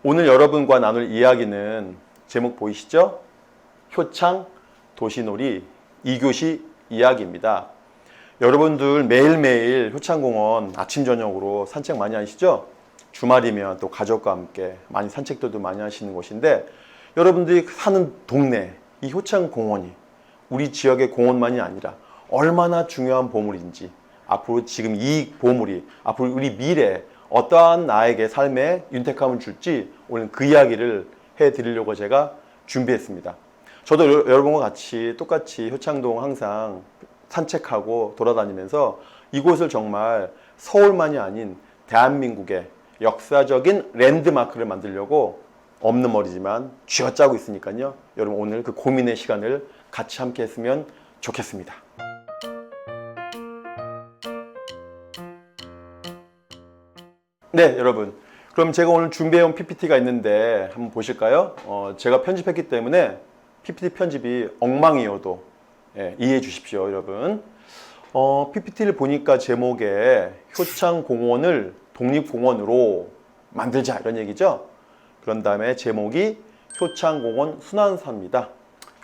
오늘 여러분과 나눌 이야기는 제목 보이시죠? 효창 도시놀이 2교시 이야기입니다. 여러분들 매일매일 효창공원 아침 저녁으로 산책 많이 하시죠? 주말이면 또 가족과 함께 많이 산책들도 많이 하시는 곳인데, 여러분들이 사는 동네 이 효창공원이 우리 지역의 공원만이 아니라 얼마나 중요한 보물인지, 앞으로 지금 이 보물이 앞으로 우리 미래에 어떠한 나에게 삶에 윤택함을 줄지 오늘 그 이야기를 해드리려고 제가 준비했습니다. 저도 여러분과 같이 똑같이 효창동 항상 산책하고 돌아다니면서 이곳을 정말 서울만이 아닌 대한민국의 역사적인 랜드마크를 만들려고 없는 머리지만 쥐어짜고 있으니까요. 여러분 오늘 그 고민의 시간을 같이 함께 했으면 좋겠습니다. 네, 여러분. 그럼 제가 오늘 준비해온 PPT가 있는데 한번 보실까요? 제가 편집했기 때문에 PPT 편집이 엉망이어도 이해해 주십시오, 여러분. PPT를 보니까 제목에 효창공원을 독립공원으로 만들자 이런 얘기죠. 그런 다음에 제목이 효창공원 순환사입니다.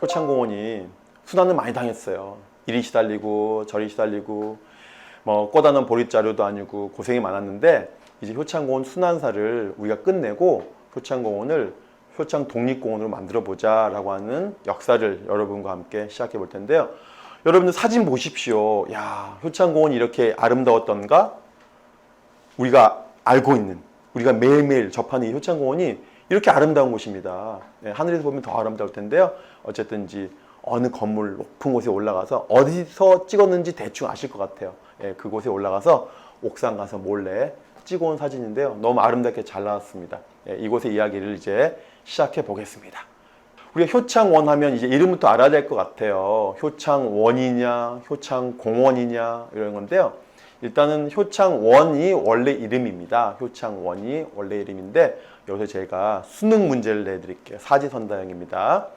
효창공원이 순환을 많이 당했어요. 이리 시달리고 저리 시달리고 꼬다는 보릿자루도 아니고 고생이 많았는데, 이제 효창공원 순환사를 우리가 끝내고 효창공원을 효창 독립공원으로 만들어 보자 라고 하는 역사를 여러분과 함께 시작해 볼 텐데요. 여러분들 사진 보십시오. 야, 효창공원이 이렇게 아름다웠던가? 우리가 알고 있는, 우리가 매일매일 접하는 이 효창공원이 이렇게 아름다운 곳입니다. 하늘에서 보면 더 아름다울 텐데요. 어쨌든지 어느 건물 높은 곳에 올라가서 어디서 찍었는지 대충 아실 것 같아요. 그곳에 올라가서 옥상 가서 몰래 찍어온 사진인데요. 너무 아름답게 잘 나왔습니다. 이곳의 이야기를 이제 시작해 보겠습니다. 우리가 효창원 하면 이제 이름부터 알아야 될 것 같아요. 효창원이냐, 효창공원이냐 이런 건데요. 일단은 효창원이 원래 이름입니다. 효창원이 원래 이름인데, 여기서 제가 수능 문제를 내드릴게요. 사지선다형입니다.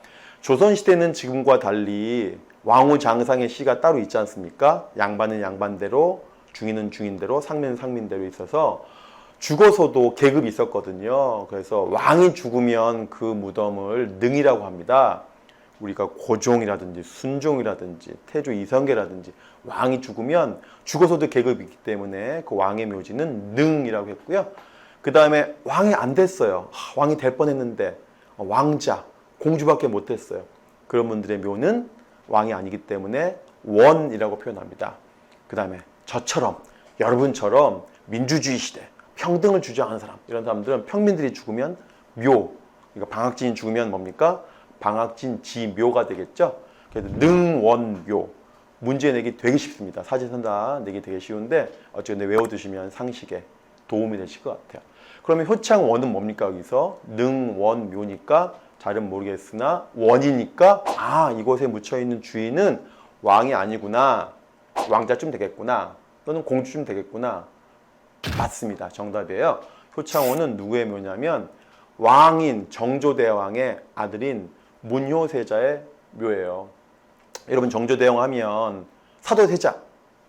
조선시대는 지금과 달리 왕후장상의 시가 따로 있지 않습니까? 양반은 양반대로, 중인은 중인대로, 상민은 상민대로 있어서 죽어서도 계급이 있었거든요. 그래서 왕이 죽으면 그 무덤을 능이라고 합니다. 우리가 고종이라든지 순종이라든지 태조 이성계라든지 왕이 죽으면 죽어서도 계급이 있기 때문에 그 왕의 묘지는 능이라고 했고요. 그 다음에 왕이 안 됐어요. 왕이 될 뻔했는데 왕자, 공주밖에 못 됐어요. 그런 분들의 묘는 왕이 아니기 때문에 원이라고 표현합니다. 그 다음에 저처럼, 여러분처럼 민주주의 시대, 평등을 주장하는 사람, 이런 사람들은 평민들이 죽으면 묘, 그러니까 방학진이 죽으면 뭡니까? 방학진 지묘가 되겠죠. 그래서 능원묘, 문제 내기 되게 쉽습니다. 사지선다 내기 되게 쉬운데 어쨌든 외워두시면 상식에 도움이 되실 것 같아요. 그러면 효창원은 뭡니까? 여기서 능원묘니까 잘은 모르겠으나 원이니까 이곳에 묻혀있는 주인은 왕이 아니구나, 왕자쯤 되겠구나, 또는 공주쯤 되겠구나. 맞습니다. 정답이에요. 효창원은 누구의 묘냐면 왕인 정조대왕의 아들인 문효세자의 묘예요. 여러분 정조대왕 하면 사도세자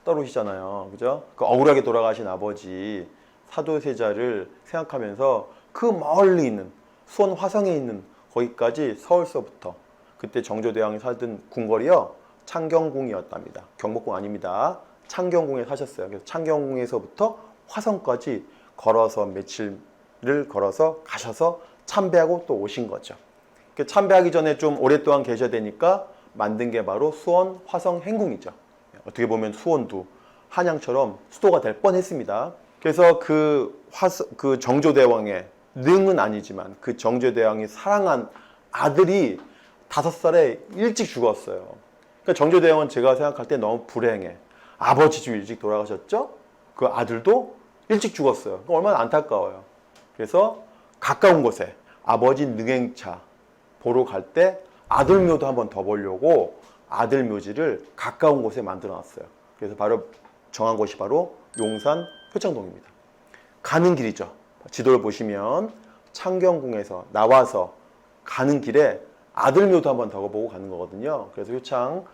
떠오르시잖아요. 그죠? 그 억울하게 돌아가신 아버지 사도세자를 생각하면서 그 멀리 있는 수원 화성에 있는 거기까지 서울서부터, 그때 정조대왕이 살던 궁궐이요, 창경궁이었답니다. 경복궁 아닙니다. 창경궁에 사셨어요. 그래서 창경궁에서부터 화성까지 걸어서 며칠을 걸어서 가셔서 참배하고 또 오신 거죠. 참배하기 전에 좀 오랫동안 계셔야 되니까 만든 게 바로 수원 화성 행궁이죠. 어떻게 보면 수원도 한양처럼 수도가 될 뻔했습니다. 그래서 그 정조대왕의 능은 아니지만 그 정조대왕이 사랑한 아들이 5살에 일찍 죽었어요. 그러니까 정조대왕은 제가 생각할 때 너무 불행해. 아버지도 일찍 돌아가셨죠? 그 아들도 일찍 죽었어요. 얼마나 안타까워요. 그래서 가까운 곳에 아버지 능행차 보러 갈 때 아들 묘도 한번 더 보려고 아들 묘지를 가까운 곳에 만들어 놨어요. 그래서 바로 정한 곳이 바로 용산 효창동입니다. 가는 길이죠. 지도를 보시면 창경궁에서 나와서 가는 길에 아들 묘도 한번 더 보고 가는 거거든요. 그래서 효창원이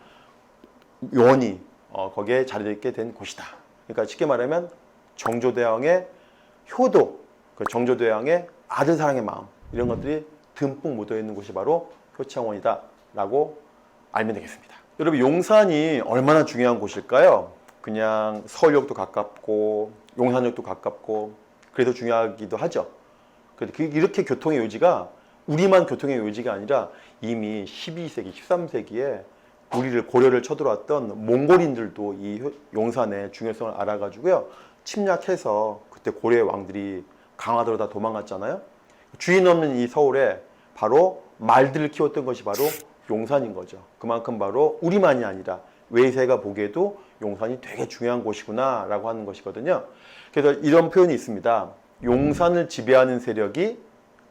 거기에 자리있게 된 곳이다. 그러니까 쉽게 말하면 정조대왕의 효도, 그 정조대왕의 아들 사랑의 마음 이런 것들이 듬뿍 묻어 있는 곳이 바로 효창원이다라고 알면 되겠습니다. 여러분 용산이 얼마나 중요한 곳일까요? 그냥 서울역도 가깝고 용산역도 가깝고 그래서 중요하기도 하죠. 그런데 이렇게 교통의 요지가 우리만 교통의 요지가 아니라 이미 12세기, 13세기에 우리를 고려를 쳐들어왔던 몽골인들도 이 용산의 중요성을 알아가지고요. 침략해서 그때 고려의 왕들이 강화도로 다 도망갔잖아요. 주인 없는 이 서울에 바로 말들을 키웠던 것이 바로 용산인 거죠. 그만큼 바로 우리만이 아니라 외세가 보기에도 용산이 되게 중요한 곳이구나 라고 하는 것이거든요. 그래서 이런 표현이 있습니다. 용산을 지배하는 세력이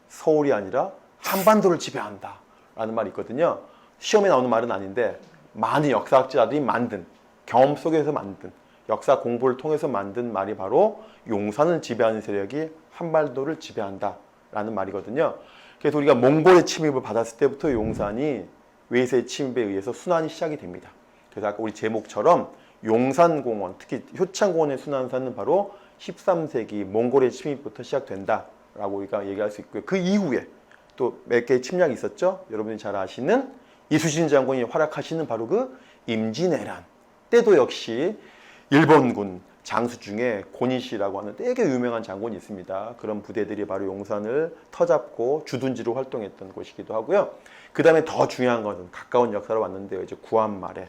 서울이 아니라 한반도를 지배한다 라는 말이 있거든요. 시험에 나오는 말은 아닌데 많은 역사학자들이 만든 경험 속에서 만든 역사 공부를 통해서 만든 말이 바로 용산을 지배하는 세력이 한반도를 지배한다 라는 말이거든요. 그래서 우리가 몽골의 침입을 받았을 때부터 용산이 외세의 침입에 의해서 순환이 시작이 됩니다. 그래서 아까 우리 제목처럼 용산공원, 특히 효창공원의 순환사는 바로 13세기 몽골의 침입부터 시작된다라고 우리가 얘기할 수 있고요. 그 이후에 또 몇 개의 침략이 있었죠. 여러분이 잘 아시는 이수신 장군이 활약하시는 바로 그 임진왜란 때도 역시 일본군 장수 중에 고니시라고 하는 되게 유명한 장군이 있습니다. 그런 부대들이 바로 용산을 터잡고 주둔지로 활동했던 곳이기도 하고요. 그 다음에 더 중요한 것은 가까운 역사로 왔는데요. 이제 구한 말에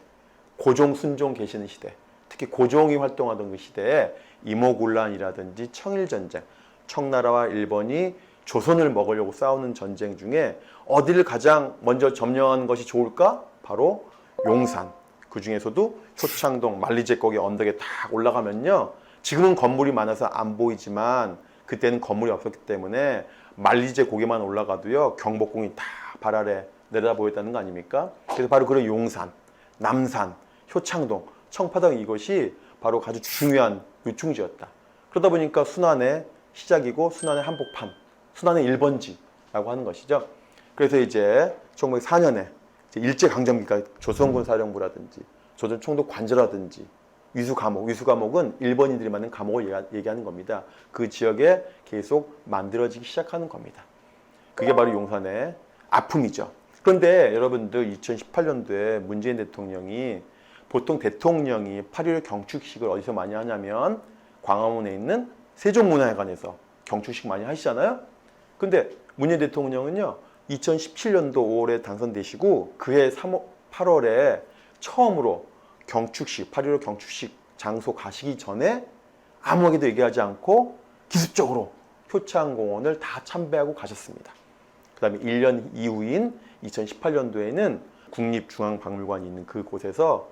고종, 순종 계시는 시대, 특히 고종이 활동하던 그 시대에 이모군란이라든지 청일전쟁, 청나라와 일본이 조선을 먹으려고 싸우는 전쟁 중에 어디를 가장 먼저 점령하는 것이 좋을까? 바로 용산. 그 중에서도 효창동, 만리제 거기 언덕에 딱 올라가면요. 지금은 건물이 많아서 안 보이지만 그때는 건물이 없었기 때문에 만리제 고개만 올라가도요. 경복궁이 다 발 아래 내려다 보였다는 거 아닙니까? 그래서 바로 그런 용산, 남산, 효창동, 청파동 이것이 바로 아주 중요한 요충지였다. 그러다 보니까 순환의 시작이고 순환의 한복판, 순환의 1번지라고 하는 것이죠. 그래서 이제 1904년에 일제강점기가 조선군 사령부라든지 조선 총독 관저라든지 위수감옥은 일본인들이 만든 감옥을 얘기하는 겁니다. 그 지역에 계속 만들어지기 시작하는 겁니다. 그게 바로 용산의 아픔이죠. 그런데 여러분들 2018년도에 문재인 대통령이 보통 대통령이 8.15 경축식을 어디서 많이 하냐면 광화문에 있는 세종문화회관에서 경축식 많이 하시잖아요. 근데 문재인 대통령은요 2017년도 5월에 당선되시고 그해 8월에 처음으로 경축식, 8.15 경축식 장소 가시기 전에 아무에게도 얘기하지 않고 기습적으로 효창공원을 다 참배하고 가셨습니다. 그 다음에 1년 이후인 2018년도에는 국립중앙박물관이 있는 그곳에서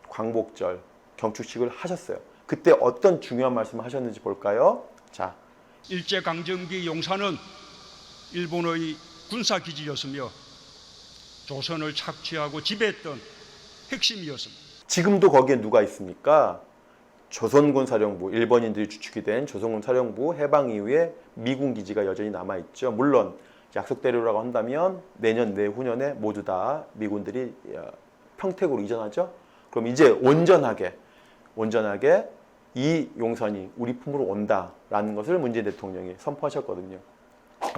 광복절 경축식을 하셨어요. 그때 어떤 중요한 말씀을 하셨는지 볼까요? 자, 일제강점기 용산은 일본의 군사기지였으며 조선을 착취하고 지배했던 핵심이었습니다. 지금도 거기에 누가 있습니까? 조선군 사령부, 일본인들이 주축이 된 조선군 사령부 해방 이후에 미군 기지가 여전히 남아있죠. 물론 약속대로라고 한다면 내년, 내후년에 모두 다 미군들이 평택으로 이전하죠. 그럼 이제 온전하게 이 용산이 우리 품으로 온다라는 것을 문재인 대통령이 선포하셨거든요.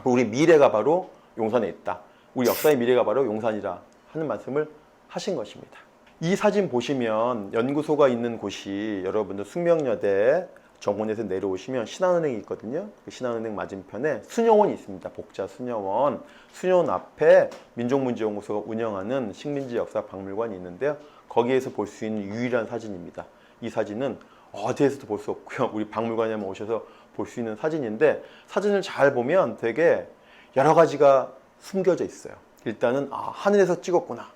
우리 미래가 바로 용산에 있다. 우리 역사의 미래가 바로 용산이라 하는 말씀을 하신 것입니다. 이 사진 보시면 연구소가 있는 곳이 여러분들 숙명여대 정원에서 내려오시면 신한은행이 있거든요. 그 신한은행 맞은편에 수녀원이 있습니다. 복자 수녀원. 수녀원 앞에 민족문제연구소가 운영하는 식민지 역사 박물관이 있는데요. 거기에서 볼 수 있는 유일한 사진입니다. 이 사진은 어디에서도 볼 수 없고요. 우리 박물관에 오셔서 볼 수 있는 사진인데 사진을 잘 보면 되게 여러 가지가 숨겨져 있어요. 일단은 하늘에서 찍었구나.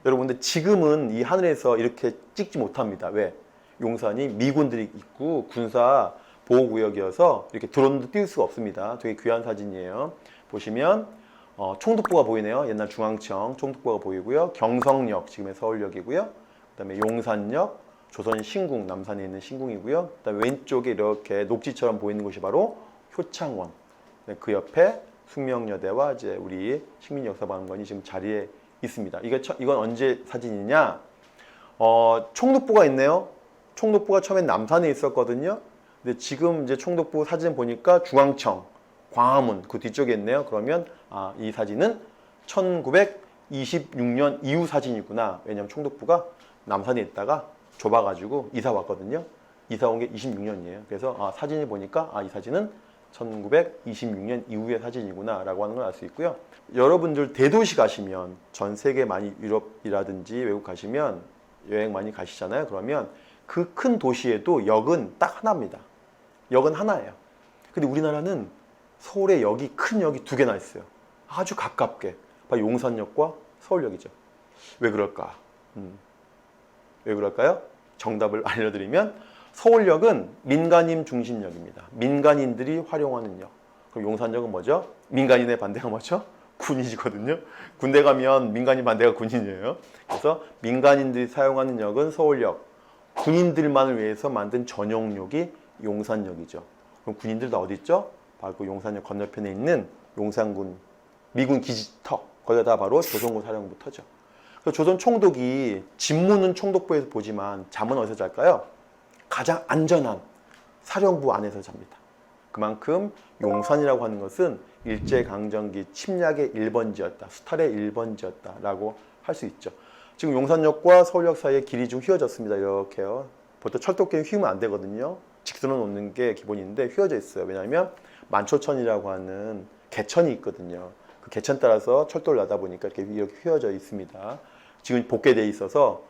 여러분들 지금은 이 하늘에서 이렇게 찍지 못합니다. 왜? 용산이 미군들이 있고 군사 보호구역이어서 이렇게 드론도 띄울 수가 없습니다. 되게 귀한 사진이에요. 보시면 총독부가 보이네요. 옛날 중앙청 총독부가 보이고요. 경성역, 지금의 서울역이고요. 그 다음에 용산역, 조선 신궁, 남산에 있는 신궁이고요. 그 다음에 왼쪽에 이렇게 녹지처럼 보이는 곳이 바로 효창원. 그 옆에 숙명여대와 이제 우리 식민역사박물관이 지금 자리에 있습니다. 이건 언제 사진이냐? 총독부가 있네요. 총독부가 처음엔 남산에 있었거든요. 근데 지금 이제 총독부 사진 보니까 중앙청, 광화문 그 뒤쪽에 있네요. 그러면 이 사진은 1926년 이후 사진이구나. 왜냐하면 총독부가 남산에 있다가 좁아가지고 이사 왔거든요. 이사 온 게 26년이에요. 그래서 사진을 보니까 이 사진은 1926년 이후의 사진이구나 라고 하는 걸 알 수 있고요. 여러분들 대도시 가시면 전 세계 많이 유럽이라든지 외국 가시면 여행 많이 가시잖아요. 그러면 그 큰 도시에도 역은 딱 하나입니다. 역은 하나예요. 근데 우리나라는 서울에 역이 큰 역이 두 개나 있어요. 아주 가깝게. 바로 용산역과 서울역이죠. 왜 그럴까? 왜 그럴까요? 정답을 알려드리면 서울역은 민간인 중심역입니다. 민간인들이 활용하는 역. 그럼 용산역은 뭐죠? 민간인의 반대가 뭐죠? 군인이거든요. 군대 가면 민간인 반대가 군인이에요. 그래서 민간인들이 사용하는 역은 서울역. 군인들만을 위해서 만든 전용역이 용산역이죠. 그럼 군인들 다 어디 있죠? 바로 그 용산역 건너편에 있는 용산군 미군 기지터. 거기가 다 바로 조선군 사령부터죠. 그래서 조선 총독이 집무는 총독부에서 보지만 잠은 어디서 잘까요? 가장 안전한 사령부 안에서 잡니다. 그만큼 용산이라고 하는 것은 일제강점기 침략의 1번지였다. 수탈의 1번지였다라고 할 수 있죠. 지금 용산역과 서울역 사이에 길이 좀 휘어졌습니다. 이렇게요. 보통 철도길은 휘면 안 되거든요. 직선을 놓는 게 기본인데 휘어져 있어요. 왜냐하면 만초천이라고 하는 개천이 있거든요. 그 개천 따라서 철도를 나다 보니까 이렇게 휘어져 있습니다. 지금 복개되어 있어서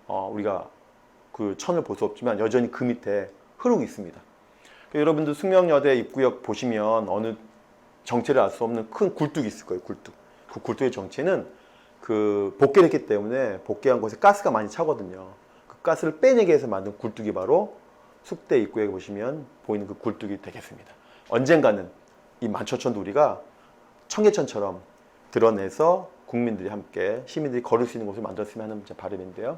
우리가 그 천을 볼 수 없지만 여전히 그 밑에 흐르고 있습니다. 여러분들 숙명여대 입구역 보시면 어느 정체를 알 수 없는 큰 굴뚝이 있을 거예요. 굴뚝. 그 굴뚝의 정체는 그 복개를 했기 때문에 복개한 곳에 가스가 많이 차거든요. 그 가스를 빼내기 위해서 만든 굴뚝이 바로 숙대 입구에 보시면 보이는 그 굴뚝이 되겠습니다. 언젠가는 이 만초천도 우리가 청계천처럼 드러내서 국민들이 함께 시민들이 걸을 수 있는 곳을 만들었으면 하는 제 바람인데요.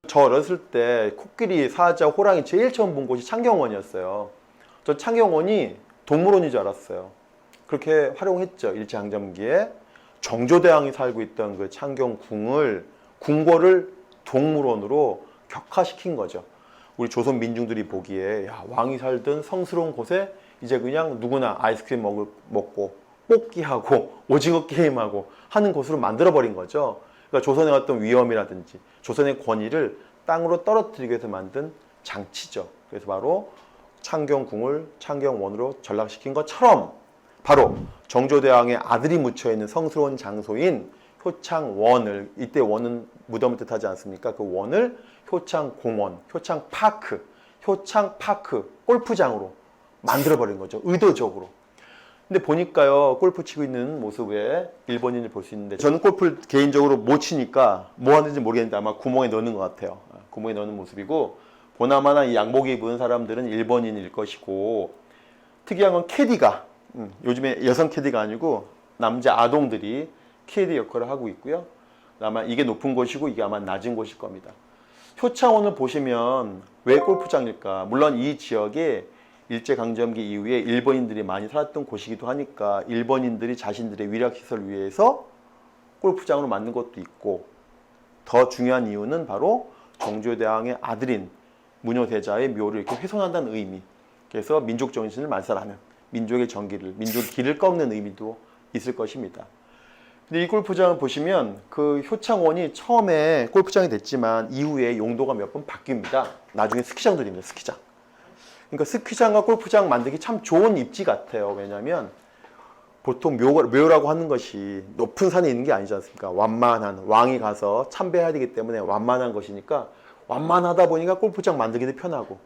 저 어렸을 때 코끼리, 사자, 호랑이 제일 처음 본 곳이 창경원이었어요. 저 창경원이 동물원인 줄 알았어요. 그렇게 활용했죠. 일제강점기에 정조대왕이 살고 있던 그 창경궁을 궁궐을 동물원으로 격화시킨 거죠. 우리 조선 민중들이 보기에 왕이 살던 성스러운 곳에 이제 그냥 누구나 아이스크림 먹고 뽑기하고 오징어 게임하고 하는 곳으로 만들어버린 거죠. 그러니까 조선의 어떤 위엄이라든지 조선의 권위를 땅으로 떨어뜨리기 위해서 만든 장치죠. 그래서 바로 창경궁을 창경원으로 전락시킨 것처럼 바로 정조대왕의 아들이 묻혀있는 성스러운 장소인 효창원을, 이때 원은 무덤을 뜻하지 않습니까? 그 원을 효창공원, 효창파크, 골프장으로 만들어버린 거죠. 의도적으로. 근데 보니까요, 골프 치고 있는 모습에 일본인을 볼 수 있는데, 저는 골프를 개인적으로 못 치니까 뭐 하는지 모르겠는데 아마 구멍에 넣는 것 같아요. 구멍에 넣는 모습이고, 보나마나 이 양복 입은 사람들은 일본인일 것이고, 특이한 건 캐디가, 요즘에 여성 캐디가 아니고 남자 아동들이 캐디 역할을 하고 있고요. 아마 이게 높은 곳이고 이게 아마 낮은 곳일 겁니다. 효창원을 보시면 왜 골프장일까? 물론 이 지역에 일제강점기 이후에 일본인들이 많이 살았던 곳이기도 하니까 일본인들이 자신들의 위락시설을 위해서 골프장으로 만든 것도 있고, 더 중요한 이유는 바로 정조대왕의 아들인 무녀대자의 묘를 이렇게 훼손한다는 의미, 그래서 민족 정신을 말살하는, 민족의 정기를, 민족의 길을 꺾는 의미도 있을 것입니다. 근데 이 골프장을 보시면 그 효창원이 처음에 골프장이 됐지만 이후에 용도가 몇 번 바뀝니다. 나중에 스키장도 됩니다. 스키장. 그러니까 스키장과 골프장 만들기 참 좋은 입지 같아요. 왜냐하면 보통 묘라고 하는 것이 높은 산에 있는 게 아니지 않습니까? 완만한, 왕이 가서 참배해야 되기 때문에 완만한 것이니까, 완만하다 보니까 골프장 만들기도 편하고,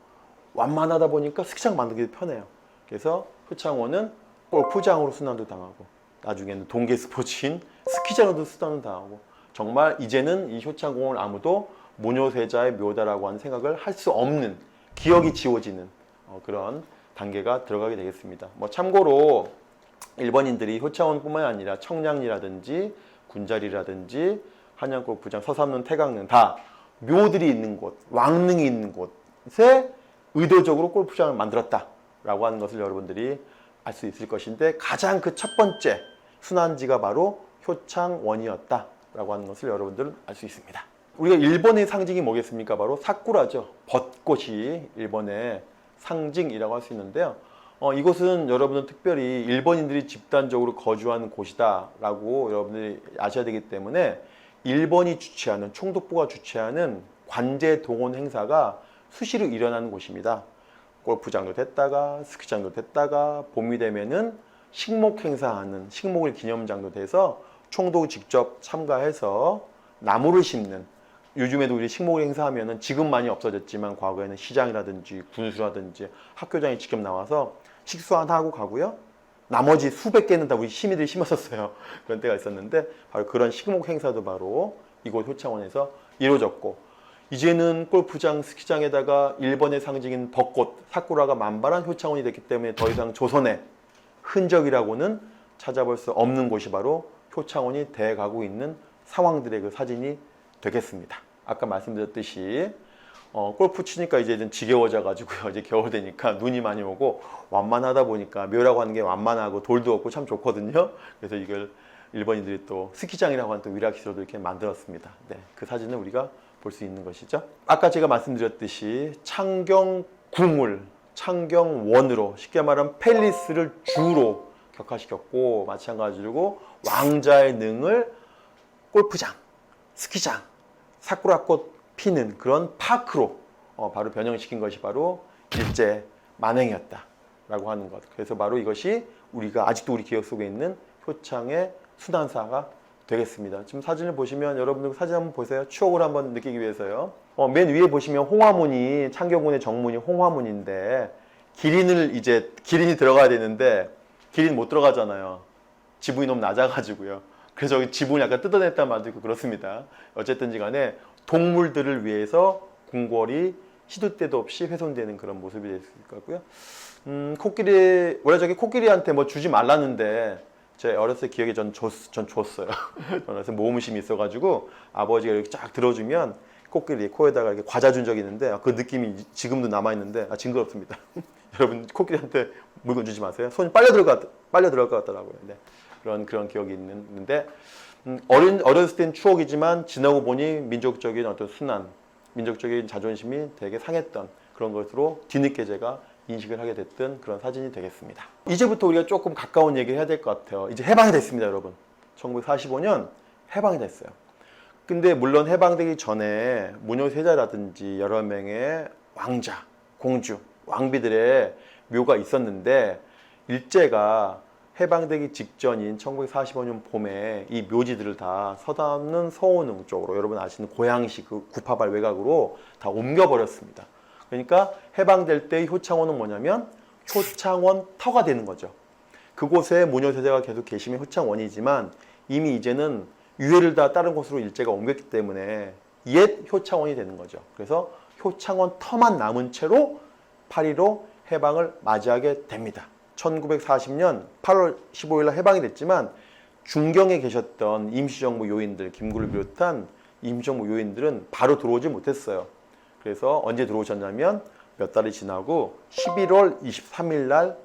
완만하다 보니까 스키장 만들기도 편해요. 그래서 효창원은 골프장으로 순환도 당하고, 나중에는 동계 스포츠인 스키장으로도 순환을 당하고, 정말 이제는 이 효창공원을 아무도 무녀세자의 묘다라고 하는 생각을 할 수 없는, 기억이 지워지는 그런 단계가 들어가게 되겠습니다. 뭐 참고로 일본인들이 효창원뿐만 아니라 청량리라든지 군자리라든지 한양골프장, 서삼릉, 태강릉 다 묘들이 있는 곳, 왕릉이 있는 곳에 의도적으로 골프장을 만들었다라고 하는 것을 여러분들이 알 수 있을 것인데, 가장 그 첫 번째 순환지가 바로 효창원이었다라고 하는 것을 여러분들은 알 수 있습니다. 우리가 일본의 상징이 뭐겠습니까? 바로 사쿠라죠. 벚꽃이 일본의 상징이라고 할 수 있는데요. 이곳은 여러분은 특별히 일본인들이 집단적으로 거주하는 곳이다라고 여러분들이 아셔야 되기 때문에 일본이 주최하는, 총독부가 주최하는 관제 동원 행사가 수시로 일어나는 곳입니다. 골프장도 됐다가 스키장도 됐다가 봄이 되면은 식목 행사하는 식목일 기념장도 돼서 총독이 직접 참가해서 나무를 심는, 요즘에도 우리 식목일 행사하면은 지금 많이 없어졌지만 과거에는 시장이라든지 군수라든지 학교장이 직접 나와서 식수 하나 하고 가고요. 나머지 수백 개는 다 우리 시민들이 심었었어요. 그런 때가 있었는데 바로 그런 식목 행사도 바로 이곳 효창원에서 이루어졌고, 이제는 골프장, 스키장에다가 일본의 상징인 벚꽃, 사쿠라가 만발한 효창원이 됐기 때문에 더 이상 조선의 흔적이라고는 찾아볼 수 없는 곳이 바로 효창원이 돼가고 있는 상황들의 그 사진이 되겠습니다. 아까 말씀드렸듯이 골프 치니까 이제 좀 지겨워져 가지고요. 이제 겨울 되니까 눈이 많이 오고 완만하다 보니까 묘라고 하는 게 완만하고 돌도 없고 참 좋거든요. 그래서 이걸 일본인들이 또 스키장이라고 하는 또 위락시설도 이렇게 만들었습니다. 네, 그 사진을 우리가 볼 수 있는 것이죠. 아까 제가 말씀드렸듯이 창경궁을 창경원으로, 쉽게 말하면 팰리스를 주로 격화시켰고, 마찬가지로 왕자의 능을 골프장, 스키장, 사쿠라꽃 피는 그런 파크로 바로 변형시킨 것이 바로 일제 만행이었다라고 하는 것. 그래서 바로 이것이 우리가 아직도 우리 기억 속에 있는 효창의 순환사가 되겠습니다. 지금 사진을 보시면 여러분들 사진 한번 보세요. 추억을 한번 느끼기 위해서요. 맨 위에 보시면 홍화문이, 창경궁의 정문이 홍화문인데 기린이 들어가야 되는데 기린 못 들어가잖아요. 지붕이 너무 낮아가지고요. 그래서 지붕을 약간 뜯어냈단 말도 있고 그렇습니다. 어쨌든지 간에 동물들을 위해서 궁궐이 시도 때도 없이 훼손되는 그런 모습이 될 수 있을 것 같고요. 원래 저기 코끼리한테 뭐 주지 말라는데 제 어렸을 때 기억에 전 줬어요. 어렸을 때 모험심이 있어가지고 아버지가 이렇게 쫙 들어주면 코끼리 코에다가 이렇게 과자 준 적이 있는데 그 느낌이 지금도 남아있는데 징그럽습니다. 여러분 코끼리한테 물건 주지 마세요. 손이 빨려 들어갈 것 같더라고요. 네. 그런 기억이 있는데 어렸을 땐 추억이지만 지나고 보니 민족적인 어떤 순환, 민족적인 자존심이 되게 상했던 그런 것으로 뒤늦게 제가 인식을 하게 됐던 그런 사진이 되겠습니다. 이제부터 우리가 조금 가까운 얘기를 해야 될 것 같아요. 이제 해방이 됐습니다, 여러분. 1945년 해방이 됐어요. 근데 물론 해방되기 전에 무녀세자라든지 여러 명의 왕자, 공주, 왕비들의 묘가 있었는데 일제가 해방되기 직전인 1945년 봄에 이 묘지들을 다 서담는 서원흥 쪽으로, 여러분 아시는 고양시 그 구파발 외곽으로 다 옮겨버렸습니다. 그러니까 해방될 때 효창원은 뭐냐면 효창원 터가 되는 거죠. 그곳에 무녀세자가 계속 계시면 효창원이지만 이미 이제는 유해를 다 다른 곳으로 일제가 옮겼기 때문에 옛 효창원이 되는 거죠. 그래서 효창원 터만 남은 채로 8.15 해방을 맞이하게 됩니다. 1940년 8월 15일 날 해방이 됐지만 중경에 계셨던 임시정부 요인들, 김구를 비롯한 임시정부 요인들은 바로 들어오지 못했어요. 그래서 언제 들어오셨냐면 몇 달이 지나고 11월 23일 날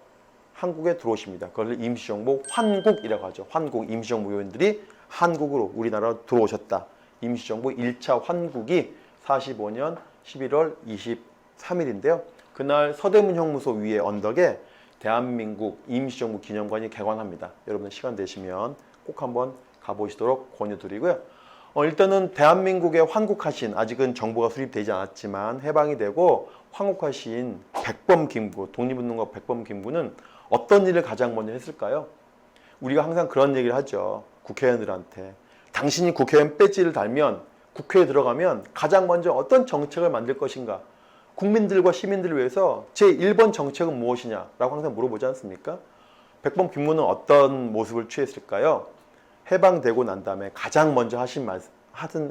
한국에 들어오십니다. 그걸 임시정부 환국이라고 하죠. 환국, 임시정부 요인들이 한국으로, 우리나라로 들어오셨다. 임시정부 1차 환국이 45년 11월 23일인데요. 그날 서대문 형무소 위에 언덕에 대한민국 임시정부 기념관이 개관합니다. 여러분 시간 되시면 꼭 한번 가보시도록 권유드리고요. 일단은 대한민국의 환국하신, 아직은 정부가 수립되지 않았지만 해방이 되고 환국하신 백범김구, 독립운동가 백범김구는 어떤 일을 가장 먼저 했을까요? 우리가 항상 그런 얘기를 하죠. 국회의원들한테. 당신이 국회의원 배지를 달면, 국회에 들어가면 가장 먼저 어떤 정책을 만들 것인가? 국민들과 시민들을 위해서 제1번 정책은 무엇이냐라고 항상 물어보지 않습니까? 백범김구는 어떤 모습을 취했을까요? 해방되고 난 다음에 가장 먼저 하신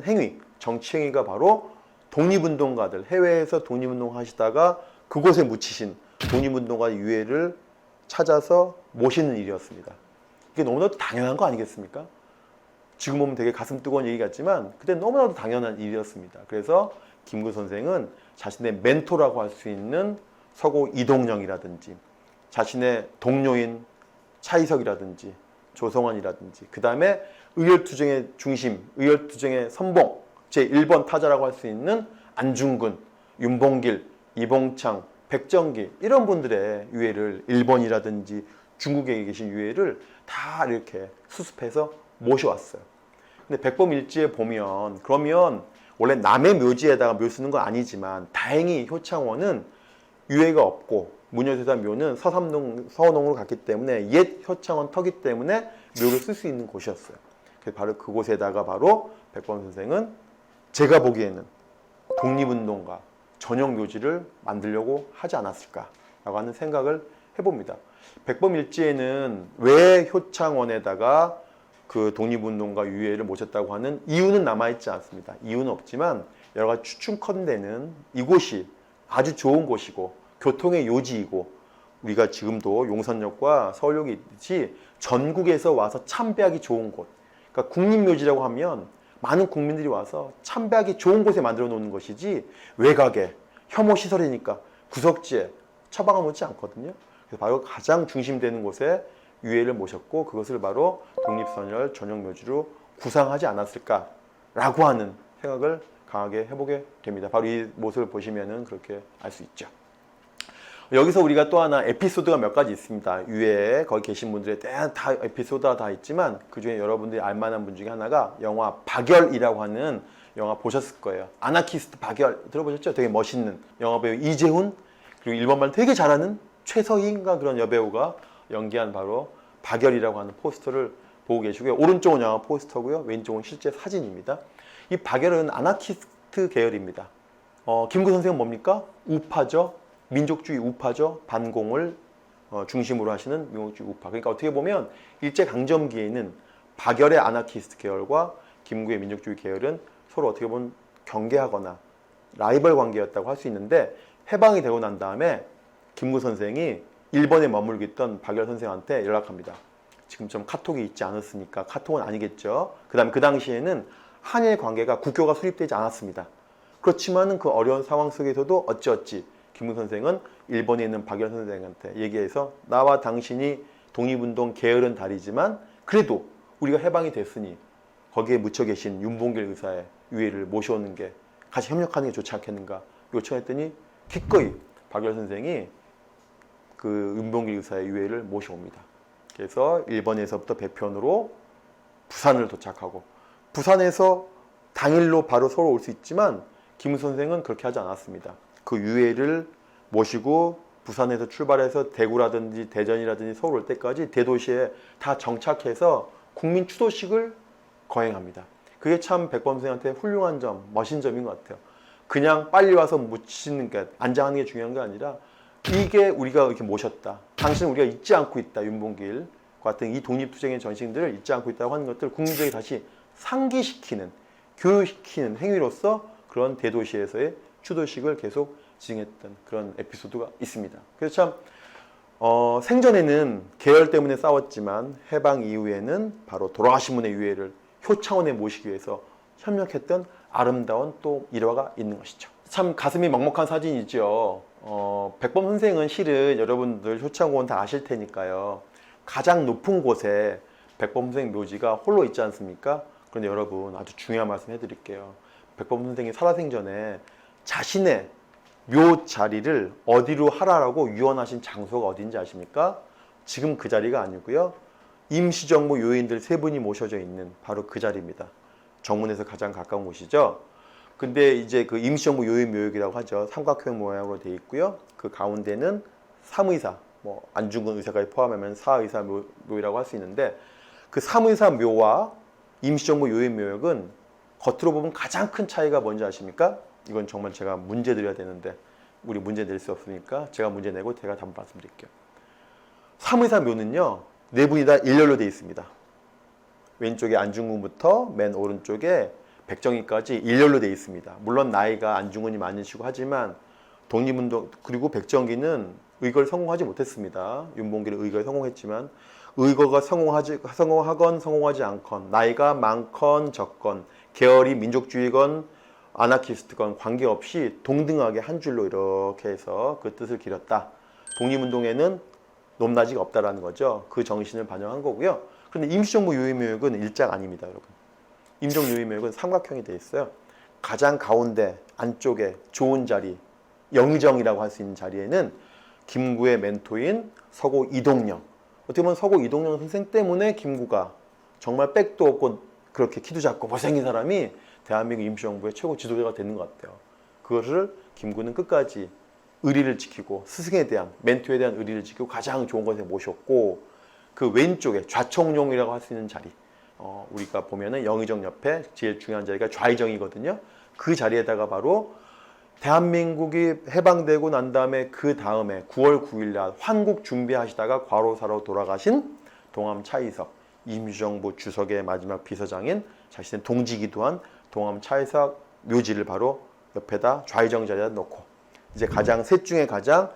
행위, 정치 행위가 바로 독립운동가들, 해외에서 독립운동 하시다가 그곳에 묻히신 독립운동가 유해를 찾아서 모시는 일이었습니다. 이게 너무나도 당연한 거 아니겠습니까? 지금 보면 되게 가슴 뜨거운 얘기 같지만 그때 너무나도 당연한 일이었습니다. 그래서 김구 선생은 자신의 멘토라고 할 수 있는 서고 이동영이라든지 자신의 동료인 차이석이라든지 조성환이라든지 그 다음에 의열투쟁의 중심, 의열투쟁의 선봉 제 1번 타자라고 할 수 있는 안중근, 윤봉길, 이봉창, 백정기 이런 분들의 유해를 일본이라든지 중국에 계신 유해를 다 이렇게 수습해서 모셔왔어요. 근데 백범일지에 보면 그러면 원래 남의 묘지에다가 묘 쓰는 건 아니지만 다행히 효창원은 유해가 없고 문효세산 묘는 서삼동 서원동으로 갔기 때문에 옛 효창원 터기 때문에 묘를 쓸 수 있는 곳이었어요. 그래서 바로 그곳에다가 바로 백범 선생은 제가 보기에는 독립운동가 전용 묘지를 만들려고 하지 않았을까라고 하는 생각을 해봅니다. 백범일지에는 왜 효창원에다가 그 독립운동가 유해를 모셨다고 하는 이유는 남아있지 않습니다. 이유는 없지만 여러 가지 추측컨대는 이곳이 아주 좋은 곳이고 교통의 요지이고 우리가 지금도 용산역과 서울역이 있듯이 전국에서 와서 참배하기 좋은 곳. 그러니까 국립묘지라고 하면 많은 국민들이 와서 참배하기 좋은 곳에 만들어 놓는 것이지 외곽에 혐오시설이니까 구석지에 처박아 놓지 않거든요. 그래서 바로 가장 중심되는 곳에 유해를 모셨고 그것을 바로 독립선열 전용묘지로 구상하지 않았을까라고 하는 생각을 강하게 해보게 됩니다. 바로 이 모습을 보시면은 그렇게 알 수 있죠. 여기서 우리가 또 하나 에피소드가 몇 가지 있습니다. 유해에 거기 계신 분들에 대한 다 에피소드가 다 있지만 그 중에 여러분들이 알만한 분 중에 하나가 영화 박열이라고 하는 영화 보셨을 거예요. 아나키스트 박열 들어보셨죠? 되게 멋있는 영화배우 이재훈 그리고 일본말 되게 잘하는 최서희인가 그런 여배우가 연기한 바로 박열이라고 하는 포스터를 보고 계시고요. 오른쪽은 영화 포스터고요. 왼쪽은 실제 사진입니다. 이 박열은 아나키스트 계열입니다. 김구 선생은 뭡니까? 우파죠. 민족주의 우파죠. 반공을 중심으로 하시는 민족주의 우파. 그러니까 어떻게 보면 일제강점기에는 박열의 아나키스트 계열과 김구의 민족주의 계열은 서로 어떻게 보면 경계하거나 라이벌 관계였다고 할 수 있는데 해방이 되고 난 다음에 김구 선생이 일본에 머물고 있던 박열 선생한테 연락합니다. 지금 좀 카톡이 있지 않았으니까 카톡은 아니겠죠. 그 다음에 그 당시에는 한일 관계가 국교가 수립되지 않았습니다. 그렇지만은 그 어려운 상황 속에서도 어찌어찌 김구 선생은 일본에 있는 박열 선생한테 얘기해서 나와 당신이 독립운동 계열은 다르지만 그래도 우리가 해방이 됐으니 거기에 묻혀 계신 윤봉길 의사의 유해를 모셔오는 게 같이 협력하는 게 좋지 않겠는가 요청했더니 기꺼이 박열 선생이 그 윤봉길 의사의 유해를 모셔옵니다. 그래서 일본에서부터 배편으로 부산을 도착하고 부산에서 당일로 바로 서울 올 수 있지만 김 선생은 그렇게 하지 않았습니다. 그 유해를 모시고 부산에서 출발해서 대구라든지 대전이라든지 서울 올 때까지 대도시에 다 정착해서 국민 추도식을 거행합니다. 그게 참 백범 선생한테 훌륭한 점, 멋진 점인 것 같아요. 그냥 빨리 와서 묻히는 게 안장하는 게 중요한 게 아니라 이게 우리가 이렇게 모셨다. 당신은 우리가 잊지 않고 있다. 윤봉길 같은 이 독립투쟁의 전신들을 잊지 않고 있다고 하는 것들을 국민들에게 다시 상기시키는, 교육시키는 행위로서 그런 대도시에서의 추도식을 계속 진행했던 그런 에피소드가 있습니다. 그래서 참 생전에는 계열 때문에 싸웠지만 해방 이후에는 바로 돌아가신 분의 유해를 효창원에 모시기 위해서 협력했던 아름다운 또 일화가 있는 것이죠. 참 가슴이 먹먹한 사진이죠. 백범 선생은 실은 여러분들 효창원 다 아실 테니까요. 가장 높은 곳에 백범 선생 묘지가 홀로 있지 않습니까? 그런데 여러분 아주 중요한 말씀 해드릴게요. 백범 선생이 살아생전에 자신의 묘 자리를 어디로 하라라고 유언하신 장소가 어딘지 아십니까? 지금 그 자리가 아니고요. 임시정부 요인들 세 분이 모셔져 있는 바로 그 자리입니다. 정문에서 가장 가까운 곳이죠. 근데 이제 그 임시정부 요인 묘역이라고 하죠. 삼각형 모양으로 되어 있고요. 그 가운데는 삼의사, 뭐 안중근 의사까지 포함하면 사의사 묘이라고 할 수 있는데 그 삼의사 묘와 임시정부 요인 묘역은 겉으로 보면 가장 큰 차이가 뭔지 아십니까? 이건 정말 제가 문제 드려야 되는데 우리 문제 낼 수 없으니까 제가 문제 내고 제가 답을 말씀드릴게요. 삼의사 묘는요. 네 분이 다 일렬로 되어 있습니다. 왼쪽에 안중근부터 맨 오른쪽에 백정희까지 일렬로 되어 있습니다. 물론 나이가 안중근이 많으시고 하지만 독립운동 그리고 백정희는 의거를 성공하지 못했습니다. 윤봉길은 의거에 성공했지만 의거가 성공하건 성공하지 않건 나이가 많건 적건 계열이 민족주의건 아나키스트건 관계없이 동등하게 한 줄로 이렇게 해서 그 뜻을 기렸다. 독립운동에는 높낮이가 없다라는 거죠. 그 정신을 반영한 거고요. 그런데 임시정부 요인묘역은 일자가 아닙니다, 여러분. 임시정부 요인묘역은 삼각형이 되어 있어요. 가장 가운데 안쪽에 좋은 자리, 영의정이라고 할 수 있는 자리에는 김구의 멘토인 서고 이동영. 어떻게 보면 서고 이동영 선생 때문에 김구가 정말 백도 없고 그렇게 키도 작고 못생긴 사람이 대한민국 임시정부의 최고 지도자가 되는 것 같아요. 그것을 김구는 끝까지 의리를 지키고 스승에 대한, 멘토에 대한 의리를 지키고 가장 좋은 곳에 모셨고, 그 왼쪽에 좌청룡이라고 할 수 있는 자리, 우리가 보면은 영의정 옆에 제일 중요한 자리가 좌의정이거든요. 그 자리에다가 바로 대한민국이 해방되고 난 다음에 그 다음에 9월 9일 날 환국 준비하시다가 과로사로 돌아가신 동암 차이석, 임시정부 주석의 마지막 비서장인 자신의 동지기도 한 동암 차이석 묘지를 바로 옆에다 좌의정 자리에다 놓고, 이제 가장 셋 중에 가장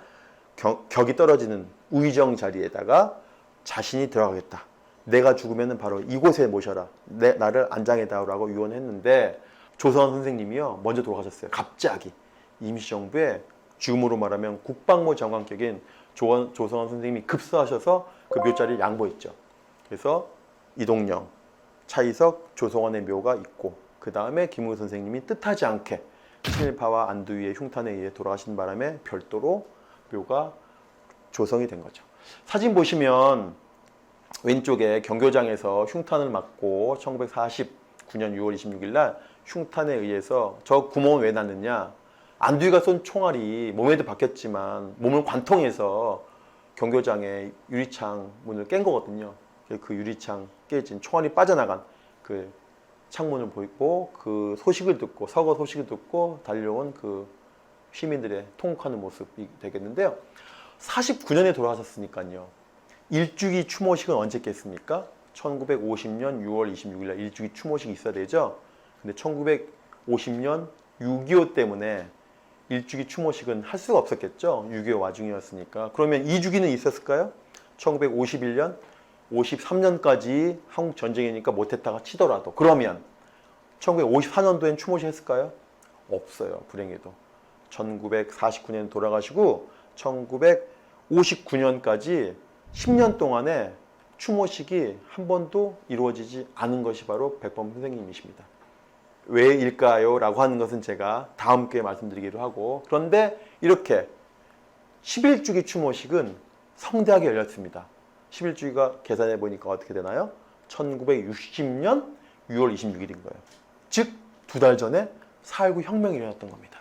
격이 떨어지는 우의정 자리에다가 자신이 들어가겠다. 내가 죽으면 바로 이곳에 모셔라. 나를 안장해다오라고 유언했는데, 조선 선생님이요 먼저 돌아가셨어요. 갑자기 임시정부에 지금으로 말하면 국방부 장관격인 조선 선생님이 급사하셔서 그 묘자리를 양보했죠. 그래서 이동영, 차이석, 조성원의 묘가 있고, 그 다음에 김구 선생님이 뜻하지 않게 친일파와 안두희의 흉탄에 의해 돌아가신 바람에 별도로 묘가 조성이 된 거죠. 사진 보시면 왼쪽에 경교장에서 흉탄을 맞고 1949년 6월 26일 날 흉탄에 의해서, 저 구멍을 왜 났느냐, 안두희가 쏜 총알이 몸에도 박혔지만 몸을 관통해서 경교장의 유리창 문을 깬 거거든요. 그 유리창 깨진, 총알이 빠져나간 그 창문을 보고 그 소식을 듣고, 서거 소식을 듣고 달려온 그 시민들의 통곡하는 모습이 되겠는데요. 49년에 돌아가셨으니까요. 일주기 추모식은 언제 깼습니까? 1950년 6월 26일 날 일주기 추모식이 있어야 되죠. 근데 1950년 6.25 때문에 일주기 추모식은 할 수가 없었겠죠. 6.25 와중이었으니까. 그러면 2주기는 있었을까요? 1951년, 53년까지 한국 전쟁이니까 못했다가 치더라도, 그러면 1954년도엔 추모식 했을까요? 없어요. 불행히도. 1949년 돌아가시고 1959년까지 10년 동안에 추모식이 한 번도 이루어지지 않은 것이 바로 백범 선생님이십니다. 왜일까요? 라고 하는 것은 제가 다음 기회에 말씀드리기로 하고, 그런데 이렇게 11주기 추모식은 성대하게 열렸습니다. 11주기가 계산해 보니까 어떻게 되나요? 1960년 6월 26일인 거예요. 즉, 2달 전에 4.19 혁명이 일어났던 겁니다.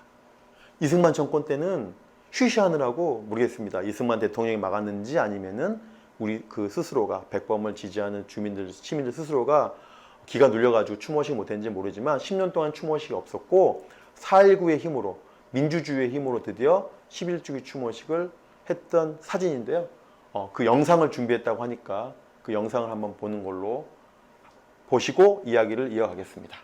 이승만 정권 때는 쉬쉬하느라고 모르겠습니다. 이승만 대통령이 막았는지 아니면은 우리 그 스스로가, 백범을 지지하는 시민들 스스로가 기가 눌려가지고 추모식 못했는지 모르지만 10년 동안 추모식이 없었고, 4.19의 힘으로, 민주주의의 힘으로 드디어 11주기 추모식을 했던 사진인데요. 그 영상을 준비했다고 하니까 그 영상을 한번 보는 걸로 보시고 이야기를 이어가겠습니다.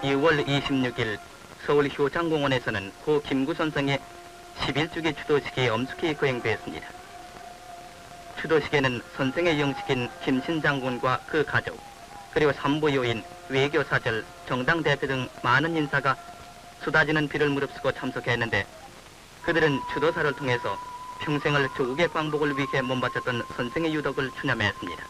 (2월 26일) 서울 효창공원에서는 고 김구 선생의 11주기 추도식이 엄숙히 거행되었습니다. 추도식에는 선생의 영식인 김신 장군과 그 가족, 그리고 산부요인, 외교사절, 정당 대표 등 많은 인사가 쏟아지는 비를 무릅쓰고 참석했는데, 그들은 추도사를 통해서 평생을 조국의 광복을 위해 몸바쳤던 선생의 유덕을 추념했습니다.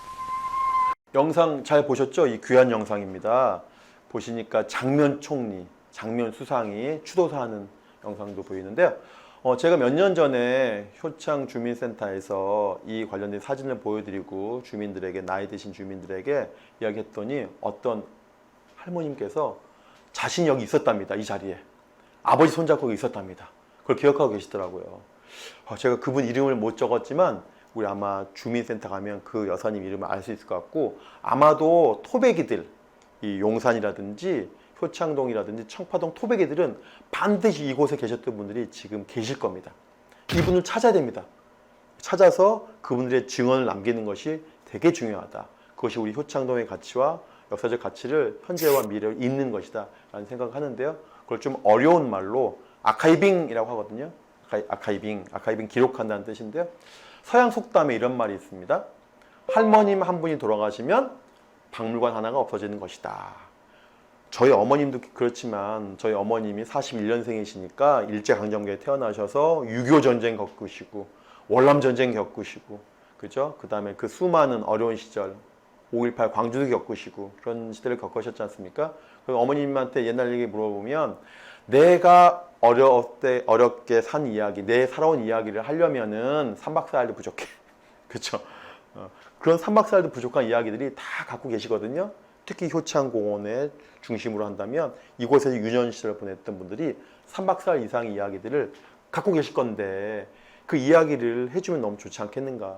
영상 잘 보셨죠? 이 귀한 영상입니다. 보시니까 장면 총리, 장면 수상이 추도사하는 영상도 보이는데요. 제가 몇 년 전에 효창 주민센터에서 이 관련된 사진을 보여드리고 주민들에게, 나이 드신 주민들에게 이야기했더니 어떤 할머님께서 자신이 여기 있었답니다. 이 자리에. 아버지 손잡고 있었답니다. 그걸 기억하고 계시더라고요. 제가 그분 이름을 못 적었지만 우리 아마 주민센터 가면 그 여사님 이름을 알 수 있을 것 같고, 아마도 토백이들, 이 용산이라든지 효창동이라든지 청파동 토백이들은 반드시 이곳에 계셨던 분들이 지금 계실 겁니다. 이분을 찾아야 됩니다. 찾아서 그분들의 증언을 남기는 것이 되게 중요하다. 그것이 우리 효창동의 가치와 역사적 가치를 현재와 미래를 잇는 것이다 라는 생각을 하는데요. 그걸 좀 어려운 말로 아카이빙이라고 하거든요. 아카이빙 기록한다는 뜻인데요. 서양 속담에 이런 말이 있습니다. 할머님 한 분이 돌아가시면 박물관 하나가 없어지는 것이다. 저희 어머님도 그렇지만 저희 어머님이 41년생이시니까 일제강점기에 태어나셔서 6.25 전쟁 겪으시고 월남 전쟁 겪으시고, 그죠? 그 다음에 그 수많은 어려운 시절 5.18 광주도 겪으시고 그런 시대를 겪으셨지 않습니까? 그래서 어머님한테 옛날 얘기 물어보면 내가 어렵게 산 이야기, 내 살아온 이야기를 하려면은 3박 4일도 부족해. 그렇죠? 그런 3박 4일도 부족한 이야기들이 다 갖고 계시거든요. 특히 효창공원에 중심으로 한다면 이곳에서 유년 시절을 보냈던 분들이 3박 4일 이상의 이야기들을 갖고 계실 건데 그 이야기를 해주면 너무 좋지 않겠는가.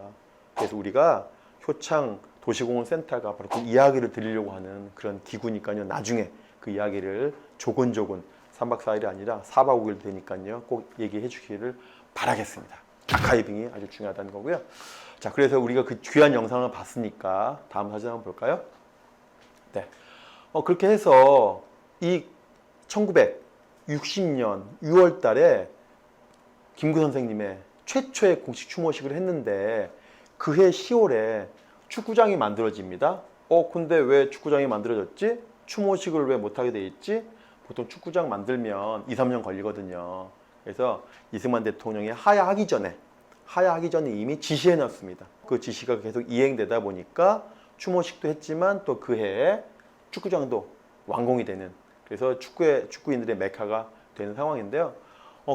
그래서 우리가 효창 도시공원 센터가 바로 그 이야기를 드리려고 하는 그런 기구니까요. 나중에 그 이야기를 조곤조곤 3박 4일이 아니라 4박 5일 되니까요. 꼭 얘기해 주기를 바라겠습니다. 아카이빙이 아주 중요하다는 거고요. 자, 그래서 우리가 그 귀한 영상을 봤으니까 다음 사진 한번 볼까요? 네. 그렇게 해서 이 1960년 6월 달에 김구 선생님의 최초의 공식 추모식을 했는데 그해 10월에 축구장이 만들어집니다. 근데 왜 축구장이 만들어졌지? 추모식을 왜 못하게 돼 있지? 보통 축구장 만들면 2, 3년 걸리거든요. 그래서 이승만 대통령이 하야하기 전에 이미 지시해 놨습니다. 그 지시가 계속 이행되다 보니까 추모식도 했지만 또 그 해에 축구장도 완공이 되는, 그래서 축구인들의 메카가 되는 상황인데요.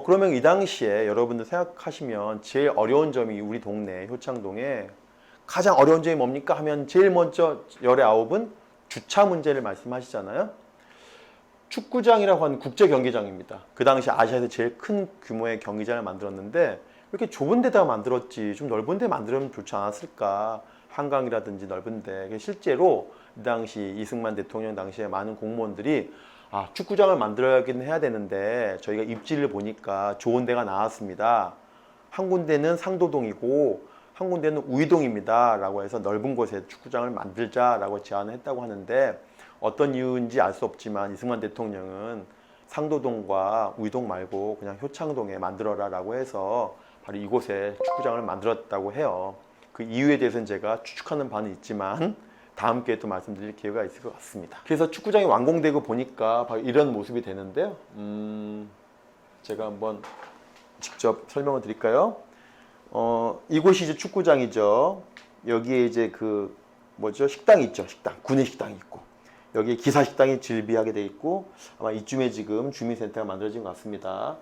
그러면 이 당시에 여러분들 생각하시면 제일 어려운 점이 우리 동네 효창동에 가장 어려운 점이 뭡니까 하면 제일 먼저 열의 아홉은 주차 문제를 말씀하시잖아요. 축구장이라고 하는 국제 경기장입니다. 그 당시 아시아에서 제일 큰 규모의 경기장을 만들었는데 이렇게 좁은 데다가 만들었지 좀 넓은 데 만들면 좋지 않았을까. 한강이라든지 넓은데. 실제로 이 당시 이승만 대통령 당시에 많은 공무원들이 축구장을 만들어야긴 해야 되는데 저희가 입지를 보니까 좋은 데가 나왔습니다. 한 군데는 상도동이고 한 군데는 우이동입니다 라고 해서 넓은 곳에 축구장을 만들자라고 제안을 했다고 하는데 어떤 이유인지 알 수 없지만 이승만 대통령은 상도동과 우이동 말고 그냥 효창동에 만들어라 라고 해서 바로 이곳에 축구장을 만들었다고 해요. 그 이유에 대해서는 제가 추측하는 바는 있지만 다음 기회에 또 말씀드릴 기회가 있을 것 같습니다. 그래서 축구장이 완공되고 보니까 바로 이런 모습이 되는데요. 제가 한번 직접 설명을 드릴까요? 이곳이 이제 축구장이죠. 여기에 이제 식당이 있죠. 구내 식당이 있고 여기에 기사 식당이 즐비하게 돼 있고 아마 이쯤에 지금 주민센터가 만들어진 것 같습니다.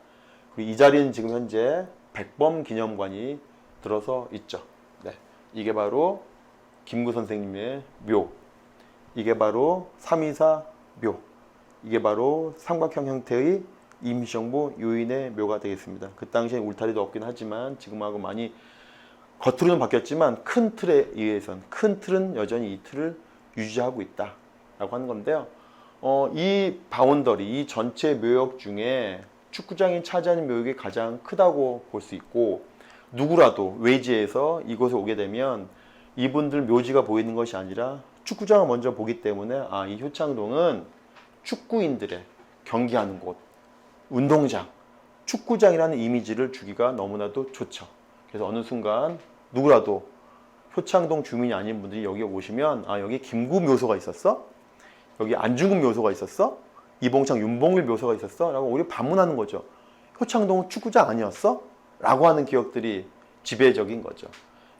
그리고 이 자리는 지금 현재 백범 기념관이 들어서 있죠. 네, 이게 바로 김구 선생님의 묘, 이게 바로 3.24 묘, 이게 바로 삼각형 형태의 임시정부 요인의 묘가 되겠습니다. 그 당시에 울타리도 없긴 하지만 지금하고 많이 겉으로는 바뀌었지만 큰 틀에 의해선 큰 틀은 여전히 이 틀을 유지하고 있다라고 하는 건데요. 이 바운더리, 이 전체 묘역 중에 축구장이 차지하는 묘역이 가장 크다고 볼 수 있고 누구라도 외지에서 이곳에 오게 되면 이분들 묘지가 보이는 것이 아니라 축구장을 먼저 보기 때문에 이 효창동은 축구인들의 경기하는 곳, 운동장, 축구장이라는 이미지를 주기가 너무나도 좋죠. 그래서 어느 순간 누구라도 효창동 주민이 아닌 분들이 여기 오시면 여기 김구 묘소가 있었어? 여기 안중근 묘소가 있었어? 이봉창, 윤봉일 묘소가 있었어? 라고 오히려 반문하는 거죠. 효창동은 축구장 아니었어? 라고 하는 기억들이 지배적인 거죠.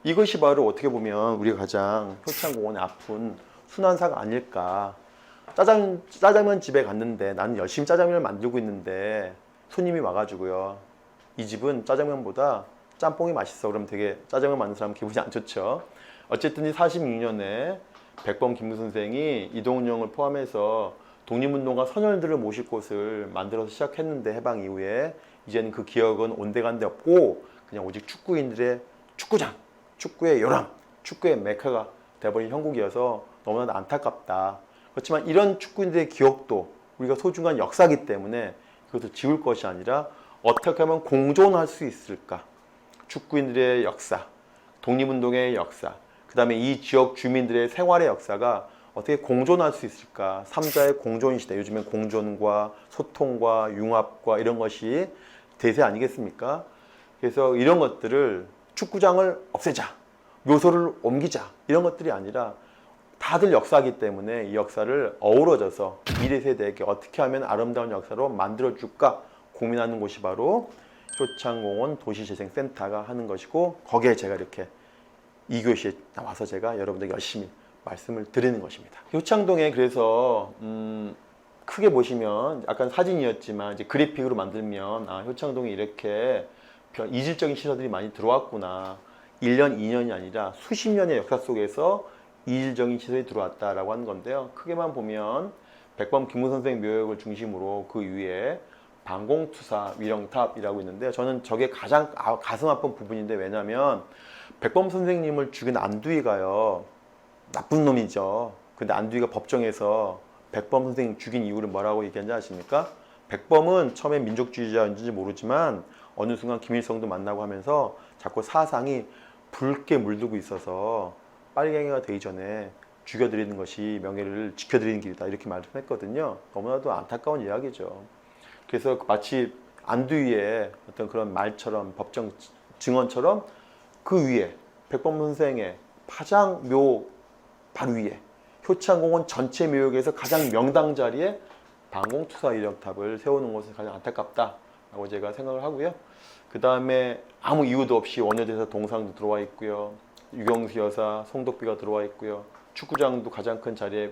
이것이 바로 어떻게 보면 우리가 가장 효창공원의 아픈 순환사가 아닐까. 짜장면 집에 갔는데 나는 열심히 짜장면을 만들고 있는데 손님이 와가지고요. 이 집은 짜장면보다 짬뽕이 맛있어. 그러면 되게 짜장면 만든 사람 기분이 안 좋죠. 어쨌든 이 42년에 백범 김구 선생이 이동훈 포함해서 독립운동가 선열들을 모실 곳을 만들어서 시작했는데 해방 이후에 이제는 그 기억은 온데간데 없고 그냥 오직 축구인들의 축구장, 축구의 요람, 축구의 메카가 돼버린 형국이어서 너무나 안타깝다. 그렇지만 이런 축구인들의 기억도 우리가 소중한 역사이기 때문에 그것을 지울 것이 아니라 어떻게 하면 공존할 수 있을까. 축구인들의 역사, 독립운동의 역사, 그 다음에 이 지역 주민들의 생활의 역사가 어떻게 공존할 수 있을까. 삼자의 공존 시대, 요즘엔 공존과 소통과 융합과 이런 것이 대세 아니겠습니까? 그래서 이런 것들을 축구장을 없애자, 묘소를 옮기자 이런 것들이 아니라 다들 역사이기 때문에 이 역사를 어우러져서 미래 세대에게 어떻게 하면 아름다운 역사로 만들어줄까 고민하는 곳이 바로 효창공원 도시재생센터가 하는 것이고 거기에 제가 이렇게 2교시에 나와서 제가 여러분들에게 열심히 말씀을 드리는 것입니다. 효창동에 그래서 크게 보시면 약간 사진이었지만 이제 그래픽으로 만들면 효창동에 이렇게 이질적인 시설들이 많이 들어왔구나. 1년, 2년이 아니라 수십 년의 역사 속에서 이질적인 시설이 들어왔다라고 하는 건데요. 크게만 보면 백범 김구 선생 묘역을 중심으로 그 위에 방공투사 위령탑이라고 있는데 저는 저게 가장 가슴 아픈 부분인데 왜냐면 백범 선생님을 죽인 안두희가요. 나쁜 놈이죠. 근데 안두희가 법정에서 백범 선생님 죽인 이유를 뭐라고 얘기하는지 아십니까? 백범은 처음에 민족주의자인지 모르지만 어느 순간 김일성도 만나고 하면서 자꾸 사상이 붉게 물들고 있어서 빨갱이가 되기 전에 죽여드리는 것이 명예를 지켜드리는 길이다 이렇게 말했거든요. 너무나도 안타까운 이야기죠. 그래서 마치 안두희의 어떤 그런 말처럼 법정 증언처럼 그 위에 백범 선생의 파장묘 바로 위에 효창공원 전체 묘역에서 가장 명당 자리에 방공투사 위령탑을 세우는 것은 가장 안타깝다라고 제가 생각을 하고요. 그 다음에 아무 이유도 없이 원효대사 동상도 들어와 있고요. 유경수 여사, 송덕비가 들어와 있고요. 축구장도 가장 큰 자리에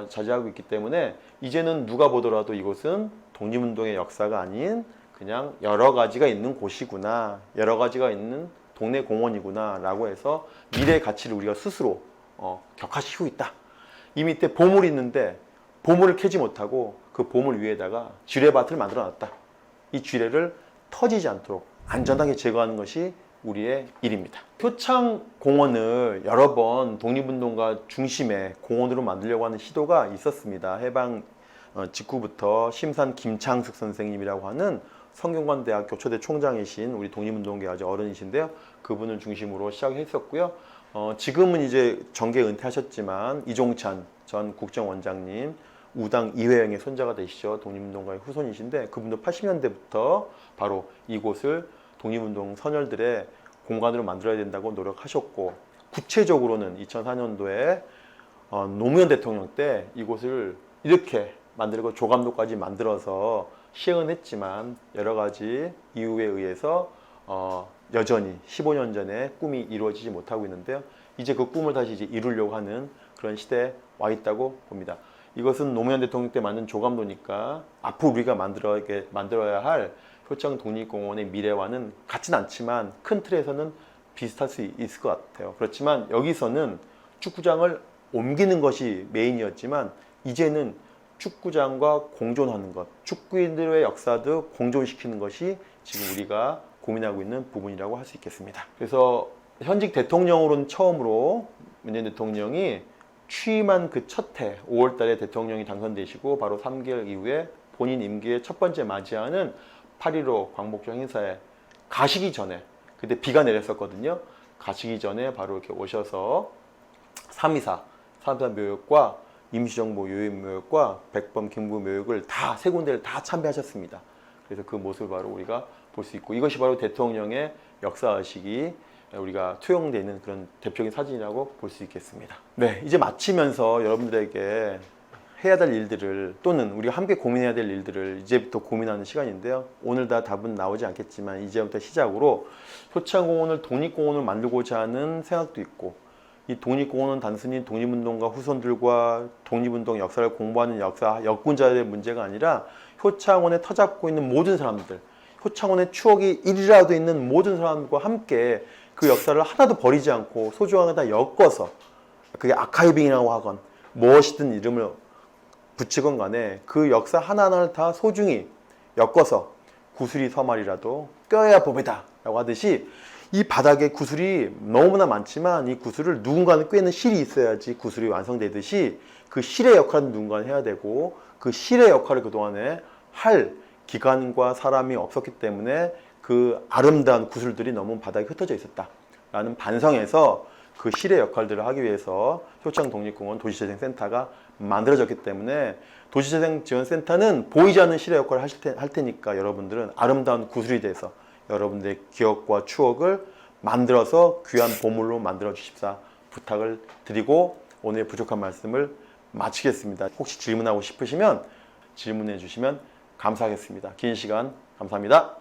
자리하고 있기 때문에 이제는 누가 보더라도 이곳은 독립운동의 역사가 아닌 그냥 여러 가지가 있는 곳이구나, 여러 가지가 있는 동네 공원이구나 라고 해서 미래의 가치를 우리가 스스로 격화시키고 있다. 이 밑에 보물이 있는데 보물을 캐지 못하고 그 보물 위에다가 쥐레밭을 만들어 놨다. 이 쥐레를 터지지 않도록 안전하게 제거하는 것이 우리의 일입니다. 효창공원을 여러 번 독립운동가 중심의 공원으로 만들려고 하는 시도가 있었습니다. 해방 직후부터 심산 김창숙 선생님이라고 하는 성균관대학교 초대 총장이신 우리 독립운동계 아주 어른이신데요. 그분을 중심으로 시작했었고요. 지금은 이제 정계 은퇴하셨지만 이종찬 전 국정원장님, 우당 이회영의 손자가 되시죠. 독립운동가의 후손이신데 그분도 80년대부터 바로 이곳을 독립운동 선열들의 공간으로 만들어야 된다고 노력하셨고 구체적으로는 2004년도에 노무현 대통령 때 이곳을 이렇게 만들고 조감도까지 만들어서 시행은 했지만 여러 가지 이유에 의해서 여전히 15년 전에 꿈이 이루어지지 못하고 있는데요. 이제 그 꿈을 다시 이제 이루려고 하는 그런 시대에 와 있다고 봅니다. 이것은 노무현 대통령 때 만든 조감도니까 앞으로 우리가 만들어야 할 효창 독립공원의 미래와는 같진 않지만 큰 틀에서는 비슷할 수 있을 것 같아요. 그렇지만 여기서는 축구장을 옮기는 것이 메인이었지만 이제는 축구장과 공존하는 것, 축구인들의 역사도 공존시키는 것이 지금 우리가 고민하고 있는 부분이라고 할 수 있겠습니다. 그래서 현직 대통령으로는 처음으로 문재인 대통령이 취임한 그 첫 해 5월 달에 대통령이 당선되시고 바로 3개월 이후에 본인 임기의 첫 번째 맞이하는 8.15 광복절 행사에 가시기 전에 그때 비가 내렸었거든요. 가시기 전에 바로 이렇게 오셔서 3.24 묘역과 임시정부 요인묘역과 백범 김구 묘역을 다 세 군데를 다 참배하셨습니다. 그래서 그 모습을 바로 우리가 볼 수 있고 이것이 바로 대통령의 역사의식이 우리가 투영되는 그런 대표적인 사진이라고 볼 수 있겠습니다. 네, 이제 마치면서 여러분들에게 해야 될 일들을 또는 우리가 함께 고민해야 될 일들을 이제부터 고민하는 시간인데요. 오늘 다 답은 나오지 않겠지만 이제부터 시작으로 효창공원을 독립공원을 만들고자 하는 생각도 있고 이 독립공원은 단순히 독립운동가 후손들과 독립운동 역사를 공부하는 역군자들의 문제가 아니라 효창원에 터잡고 있는 모든 사람들, 효창원의 추억이 1이라도 있는 모든 사람들과 함께 그 역사를 하나도 버리지 않고 소중하게 다 엮어서 그게 아카이빙이라고 하건 무엇이든 이름을 붙이건 간에 그 역사 하나하나를 다 소중히 엮어서 구슬이 서말이라도 껴야 법이다 라고 하듯이 이 바닥에 구슬이 너무나 많지만 이 구슬을 누군가는 꿰는 실이 있어야지 구슬이 완성되듯이 그 실의 역할은 누군가는 해야 되고 그 실의 역할을 그동안에 할 기관과 사람이 없었기 때문에 그 아름다운 구슬들이 너무 바닥에 흩어져 있었다 라는 반성에서 그 실의 역할들을 하기 위해서 효창독립공원 도시재생센터가 만들어졌기 때문에 도시재생지원센터는 보이지 않는 실의 역할을 할 테니까 여러분들은 아름다운 구슬이 돼서 여러분들의 기억과 추억을 만들어서 귀한 보물로 만들어 주십사 부탁을 드리고 오늘의 부족한 말씀을 마치겠습니다. 혹시 질문하고 싶으시면 질문해 주시면 감사하겠습니다. 긴 시간 감사합니다.